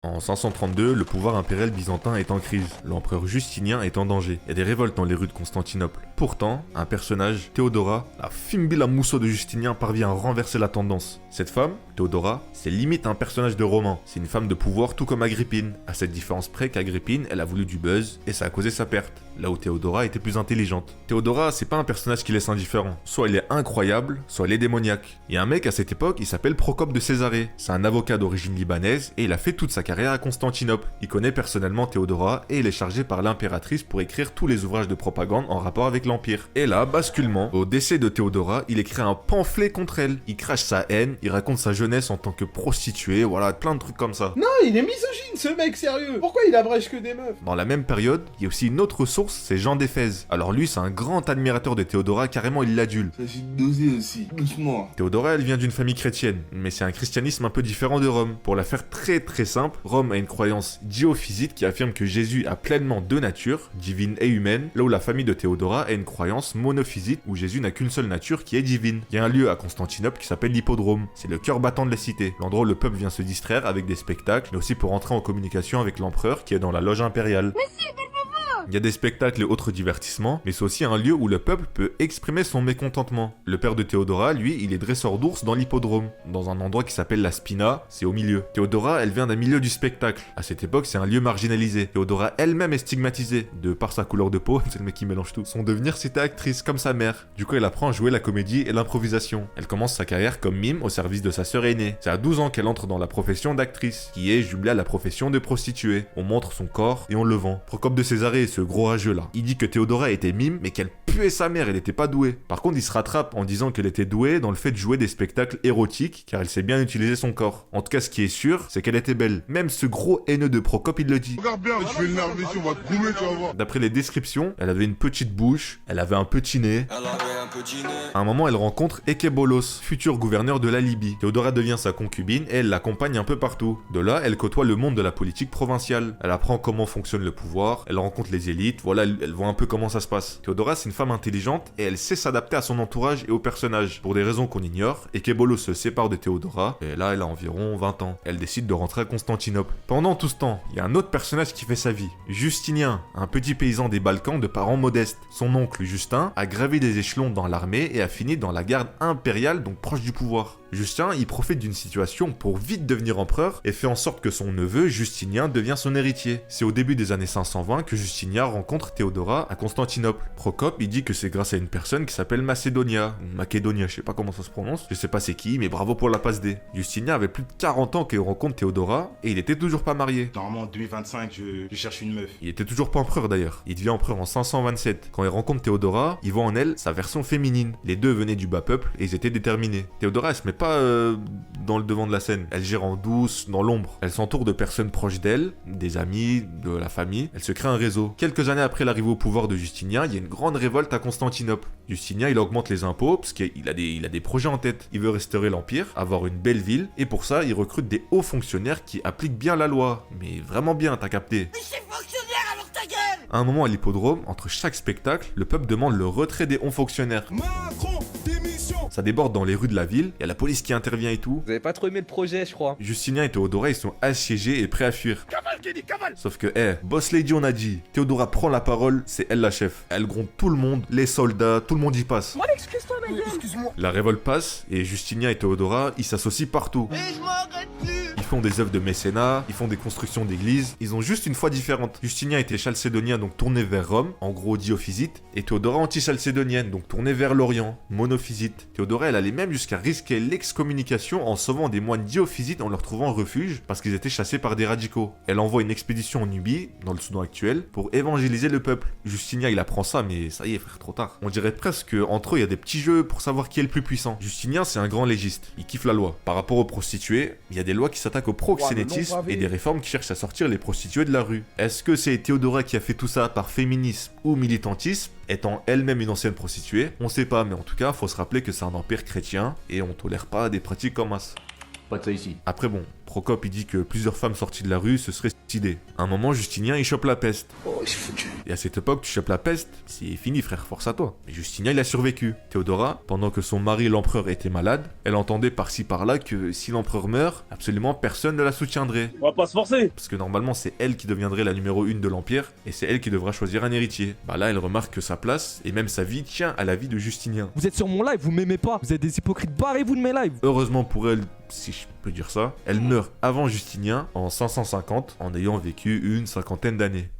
En 532, le pouvoir impérial byzantin est en crise. L'empereur Justinien est en danger. Il y a des révoltes dans les rues de Constantinople. Pourtant, un personnage, Théodora, la Fimbila Mousso de Justinien, parvient à renverser la tendance. Cette femme, Théodora, c'est limite un personnage de roman. C'est une femme de pouvoir tout comme Agrippine. À cette différence près qu'Agrippine, elle a voulu du buzz et ça a causé sa perte. Là où Théodora était plus intelligente. Théodora, c'est pas un personnage qui laisse indifférent. Soit il est incroyable, soit il est démoniaque. Il y a un mec à cette époque, il s'appelle Procope de Césarée. C'est un avocat d'origine libanaise et il a fait toute sa carrière à Constantinople. Il connaît personnellement Théodora et il est chargé par l'impératrice pour écrire tous les ouvrages de propagande en rapport avec l'Empire. Et là, basculement, au décès de Théodora, il écrit un pamphlet contre elle. Il crache sa haine, il raconte sa jeunesse en tant que prostituée, voilà, plein de trucs comme ça. Non, il est misogyne ce mec, sérieux. Pourquoi il abrège que des meufs? Dans la même période, il y a aussi une autre source, c'est Jean d'Éphèse. Alors lui, c'est un grand admirateur de Théodora, carrément il l'adule. Ça suffit de doser aussi, doucement. Théodora, elle vient d'une famille chrétienne, mais c'est un christianisme un peu différent de Rome. Pour la faire très simple, Rome a une croyance diophysite qui affirme que Jésus a pleinement deux natures, divine et humaine, là où la famille de Théodora a une croyance monophysite où Jésus n'a qu'une seule nature qui est divine. Il y a un lieu à Constantinople qui s'appelle l'Hippodrome. C'est le cœur battant de la cité, l'endroit où le peuple vient se distraire avec des spectacles, mais aussi pour entrer en communication avec l'empereur qui est dans la loge impériale. Il y a des spectacles et autres divertissements, mais c'est aussi un lieu où le peuple peut exprimer son mécontentement. Le père de Théodora, lui, il est dresseur d'ours dans l'hippodrome, dans un endroit qui s'appelle la Spina, c'est au milieu. Théodora, elle vient d'un milieu du spectacle. À cette époque, c'est un lieu marginalisé. Théodora elle-même est stigmatisée, de par sa couleur de peau, c'est le mec qui mélange tout. Son devenir, c'était actrice, comme sa mère. Du coup, elle apprend à jouer la comédie et l'improvisation. Elle commence sa carrière comme mime au service de sa sœur aînée. C'est à 12 ans qu'elle entre dans la profession d'actrice, qui est jumelée à la profession de prostituée. On montre son corps et on le vend. Procope de Césarée, ce gros rageux là. Il dit que Théodora était mime, mais qu'elle puait sa mère, elle était pas douée. Par contre, il se rattrape en disant qu'elle était douée dans le fait de jouer des spectacles érotiques, car elle sait bien utiliser son corps. En tout cas, ce qui est sûr, c'est qu'elle était belle. Même ce gros haineux de Procope, il le dit. Regarde bien, je vais l'énerver si on va te goumer, tu vas voir. D'après les descriptions, elle avait une petite bouche, elle avait un petit nez. À un moment, elle rencontre Ekebolos, futur gouverneur de la Libye. Théodora devient sa concubine et elle l'accompagne un peu partout. De là, elle côtoie le monde de la politique provinciale. Elle apprend comment fonctionne le pouvoir, elle rencontre les élites, voilà, elle voit un peu comment ça se passe. Théodora, c'est une femme intelligente et elle sait s'adapter à son entourage et au personnage. Pour des raisons qu'on ignore, Ekebolos se sépare de Théodora et là, elle a environ 20 ans. Elle décide de rentrer à Constantinople. Pendant tout ce temps, il y a un autre personnage qui fait sa vie. Justinien, un petit paysan des Balkans de parents modestes. Son oncle Justin a gravi des échelons dans l'armée et a fini dans la garde impériale, donc proche du pouvoir. Justin, il profite d'une situation pour vite devenir empereur et fait en sorte que son neveu, Justinien, devient son héritier. C'est au début des années 520 que Justinien rencontre Théodora à Constantinople. Procope, il dit que c'est grâce à une personne qui s'appelle Macedonia, ou Macedonia, je sais pas comment ça se prononce, je sais pas c'est qui, mais bravo pour la passe D. Justinien avait plus de 40 ans qu'il rencontre Théodora et il était toujours pas marié. Normalement, en 2025, je cherche une meuf. Il était toujours pas empereur d'ailleurs. Il devient empereur en 527. Quand il rencontre Théodora, il voit en elle sa version féminine. Les deux venaient du bas peuple et ils étaient déterminés. Théodora, elle se met pas dans le devant de la scène. Elle gère en douce, dans l'ombre. Elle s'entoure de personnes proches d'elle, des amis, de la famille. Elle se crée un réseau. Quelques années après l'arrivée au pouvoir de Justinien, il y a une grande révolte à Constantinople. Justinien, il augmente les impôts parce qu'il a des projets en tête. Il veut restaurer l'empire, avoir une belle ville et pour ça, il recrute des hauts fonctionnaires qui appliquent bien la loi. Mais vraiment bien, t'as capté. Mais c'est fonctionnaire alors ta gueule! À un moment à l'hippodrome, entre chaque spectacle, le peuple demande le retrait des hauts fonctionnaires. Macron, démission. Ça déborde dans les rues de la ville, il y a la police qui intervient et tout. Vous avez pas trop aimé le projet, je crois. Justinien et Théodora, ils sont assiégés et prêts à fuir. Cavale, Kenny, cavale. Sauf que, Boss Lady, on a dit. Théodora prend la parole, c'est elle la chef. Elle gronde tout le monde, les soldats, tout le monde y passe. Moi, excuse-toi, ma gueule! Excuse-moi. La révolte passe, et Justinien et Théodora, ils s'associent partout. Et je m'en arrête plus! Ils font des œuvres de mécénat, ils font des constructions d'églises, ils ont juste une foi différente. Justinien était chalcédonien, donc tourné vers Rome, en gros diophysite, et Théodora anti-chalcédonienne, donc tournée vers l'Orient, monophysite. Théodora, elle allait même jusqu'à risquer l'excommunication en sauvant des moines diophysites en leur trouvant refuge, parce qu'ils étaient chassés par des radicaux. Elle envoie une expédition en Nubie, dans le Soudan actuel, pour évangéliser le peuple. Justinien, il apprend ça, mais ça y est frère, trop tard. On dirait presque qu'entre eux, il y a des petits jeux pour savoir qui est le plus puissant. Justinien, c'est un grand légiste, il kiffe la loi. Par rapport aux prostituées, il y a des lois qui s'attaquent au proxénétisme et des réformes qui cherchent à sortir les prostituées de la rue. Est-ce que c'est Théodora qui a fait tout ça par féminisme ou militantisme, étant elle-même une ancienne prostituée? On sait pas, mais en tout cas, faut se rappeler que c'est un empire chrétien et on tolère pas des pratiques comme ça. Pas de ça ici. Après bon, Procope il dit que plusieurs femmes sorties de la rue se seraient suicidées. À un moment, Justinien il chope la peste. Oh, c'est foutu. Et à cette époque, tu chopes la peste, c'est fini frère, force à toi. Mais Justinien il a survécu. Théodora, pendant que son mari l'empereur était malade, elle entendait par-ci par-là que si l'empereur meurt, absolument personne ne la soutiendrait. On va pas se forcer. Parce que normalement c'est elle qui deviendrait la numéro 1 de l'Empire, et c'est elle qui devra choisir un héritier. Bah là elle remarque que sa place, et même sa vie, tient à la vie de Justinien. Vous êtes sur mon live, vous m'aimez pas. Vous êtes des hypocrites, barrez-vous de mes lives. Heureusement pour elle, si je peux dire ça, elle meurt avant Justinien en 550 en ayant vécu une cinquantaine d'années.